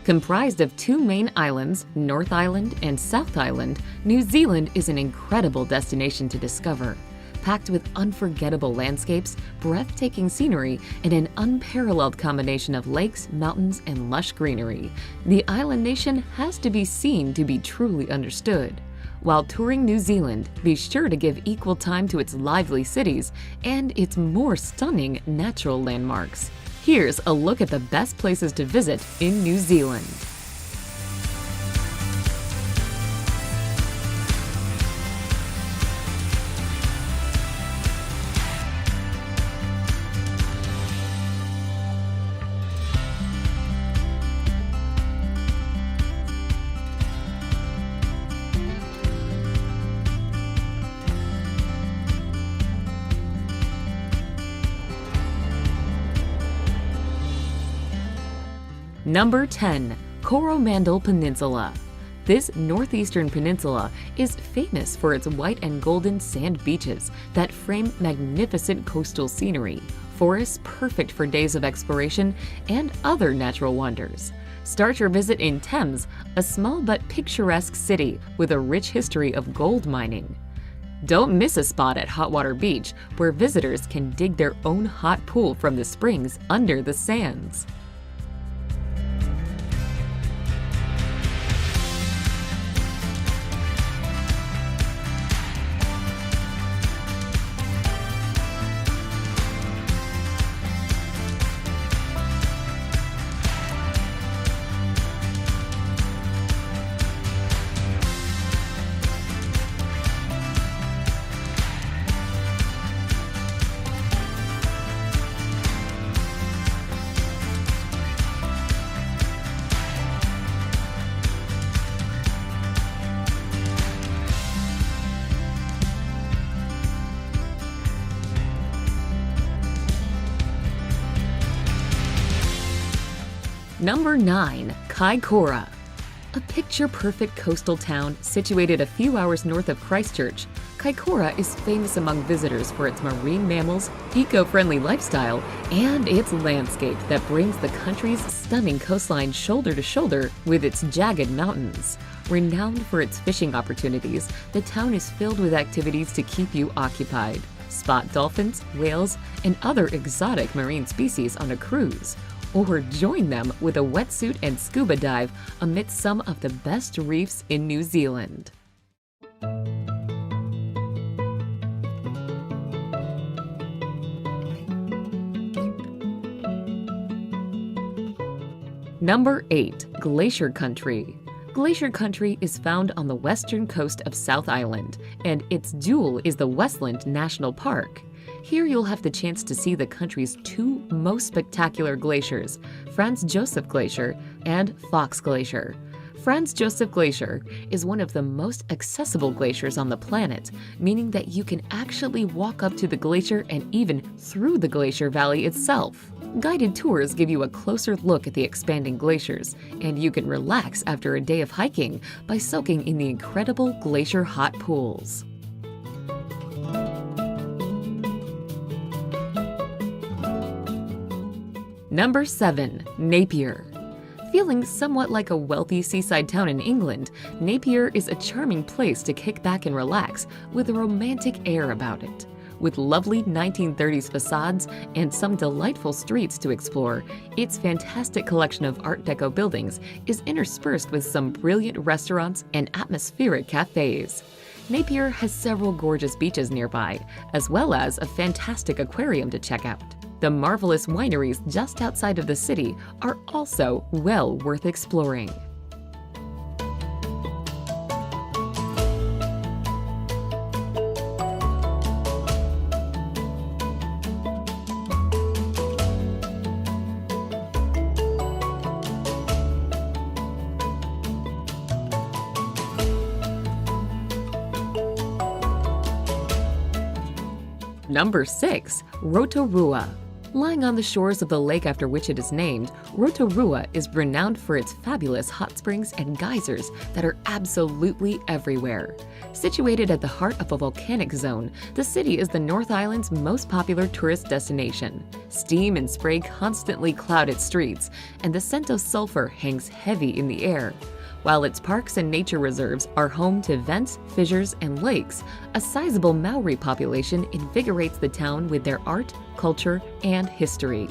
Comprised of two main islands, North Island and South Island, New Zealand is an incredible destination to discover. Packed with unforgettable landscapes, breathtaking scenery, and an unparalleled combination of lakes, mountains, and lush greenery, the island nation has to be seen to be truly understood. While touring New Zealand, be sure to give equal time to its lively cities and its more stunning natural landmarks. Here's a look at the best places to visit in New Zealand. Number 10. Coromandel Peninsula. This northeastern peninsula is famous for its white and golden sand beaches that frame magnificent coastal scenery, forests perfect for days of exploration, and other natural wonders. Start your visit in Thames, a small but picturesque city with a rich history of gold mining. Don't miss a spot at Hotwater Beach, where visitors can dig their own hot pool from the springs under the sands. Number 9. Kaikoura. A picture-perfect coastal town situated a few hours north of Christchurch, Kaikoura is famous among visitors for its marine mammals, eco-friendly lifestyle, and its landscape that brings the country's stunning coastline shoulder to shoulder with its jagged mountains. Renowned for its fishing opportunities, the town is filled with activities to keep you occupied. Spot dolphins, whales, and other exotic marine species on a cruise, or join them with a wetsuit and scuba dive amidst some of the best reefs in New Zealand. Number 8. Glacier Country. Glacier Country is found on the western coast of South Island, and its jewel is the Westland National Park. Here you'll have the chance to see the country's two most spectacular glaciers, Franz Josef Glacier and Fox Glacier. Franz Josef Glacier is one of the most accessible glaciers on the planet, meaning that you can actually walk up to the glacier and even through the glacier valley itself. Guided tours give you a closer look at the expanding glaciers, and you can relax after a day of hiking by soaking in the incredible glacier hot pools. Number 7. Napier. Feeling somewhat like a wealthy seaside town in England, Napier is a charming place to kick back and relax with a romantic air about it. With lovely 1930s facades and some delightful streets to explore, its fantastic collection of Art Deco buildings is interspersed with some brilliant restaurants and atmospheric cafes. Napier has several gorgeous beaches nearby, as well as a fantastic aquarium to check out. The marvelous wineries just outside of the city are also well worth exploring. Number 6. Rotorua. Lying on the shores of the lake after which it is named, Rotorua is renowned for its fabulous hot springs and geysers that are absolutely everywhere. Situated at the heart of a volcanic zone, the city is the North Island's most popular tourist destination. Steam and spray constantly cloud its streets, and the scent of sulfur hangs heavy in the air. While its parks and nature reserves are home to vents, fissures, and lakes, a sizable Maori population invigorates the town with their art, culture, and history.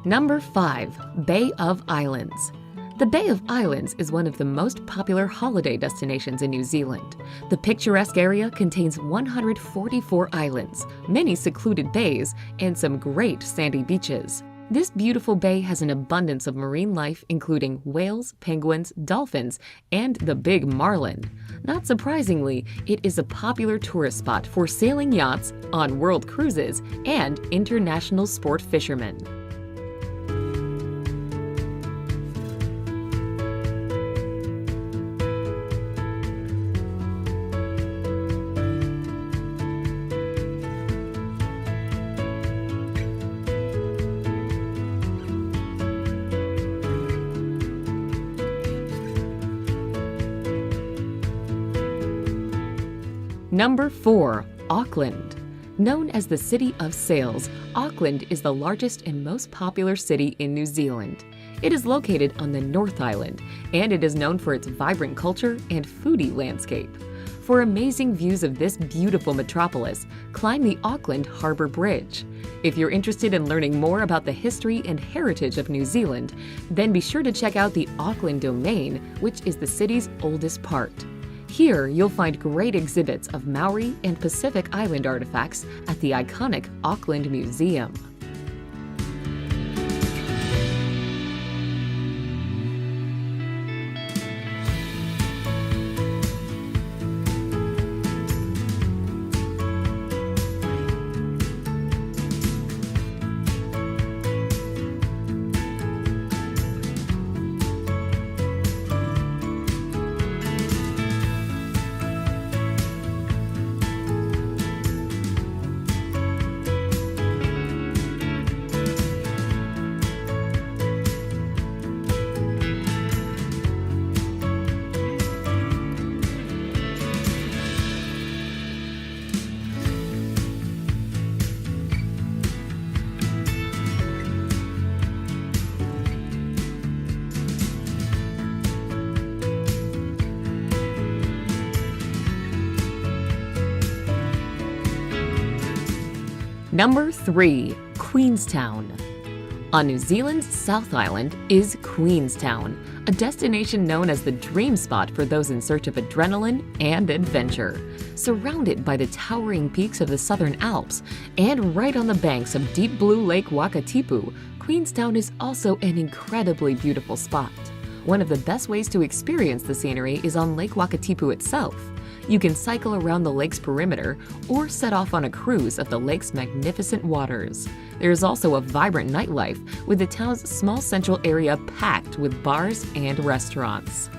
Number 5. Bay of Islands. The Bay of Islands is one of the most popular holiday destinations in New Zealand. The picturesque area contains 144 islands, many secluded bays, and some great sandy beaches. This beautiful bay has an abundance of marine life, including whales, penguins, dolphins, and the big marlin. Not surprisingly, it is a popular tourist spot for sailing yachts, on-world cruises, and international sport fishermen. Number 4. Auckland. Known as the City of Sails, Auckland is the largest and most popular city in New Zealand. It is located on the North Island, and it is known for its vibrant culture and foodie landscape. For amazing views of this beautiful metropolis, climb the Auckland Harbour Bridge. If you're interested in learning more about the history and heritage of New Zealand, then be sure to check out the Auckland Domain, which is the city's oldest part. Here, you'll find great exhibits of Maori and Pacific Island artifacts at the iconic Auckland Museum. Number 3. Queenstown. On New Zealand's South Island is Queenstown, a destination known as the dream spot for those in search of adrenaline and adventure. Surrounded by the towering peaks of the Southern Alps and right on the banks of deep blue Lake Wakatipu, Queenstown is also an incredibly beautiful spot. One of the best ways to experience the scenery is on Lake Wakatipu itself. You can cycle around the lake's perimeter or set off on a cruise of the lake's magnificent waters. There is also a vibrant nightlife, with the town's small central area packed with bars and restaurants.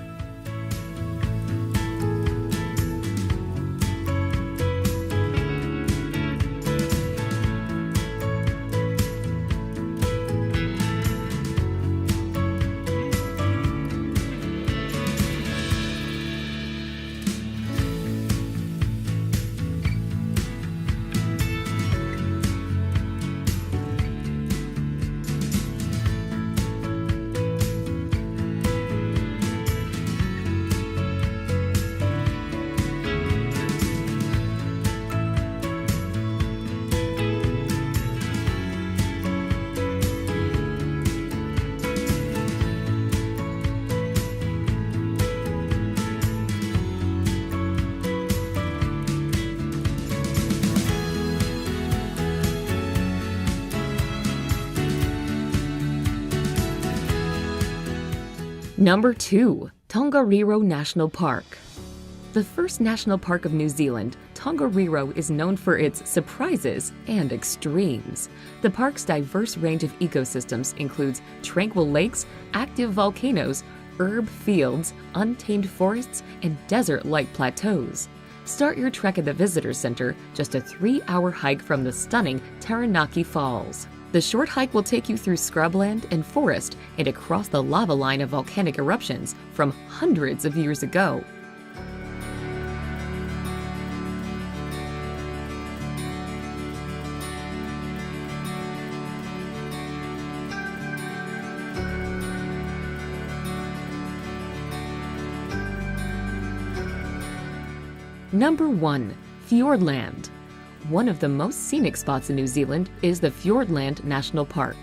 Number 2. Tongariro National Park. The first national park of New Zealand, Tongariro is known for its surprises and extremes. The park's diverse range of ecosystems includes tranquil lakes, active volcanoes, herb fields, untamed forests, and desert-like plateaus. Start your trek at the Visitor Center, just a 3-hour hike from the stunning Taranaki Falls. The short hike will take you through scrubland and forest and across the lava line of volcanic eruptions from hundreds of years ago. Number 1. Fiordland. One of the most scenic spots in New Zealand is the Fiordland National Park.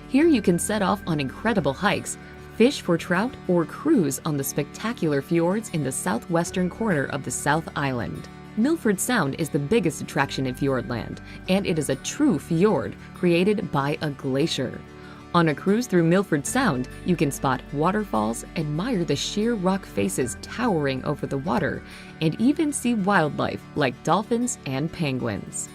Here you can set off on incredible hikes, fish for trout, or cruise on the spectacular fjords in the southwestern corner of the South Island. Milford Sound is the biggest attraction in Fiordland, and it is a true fjord created by a glacier. On a cruise through Milford Sound, you can spot waterfalls, admire the sheer rock faces towering over the water, and even see wildlife like dolphins and penguins.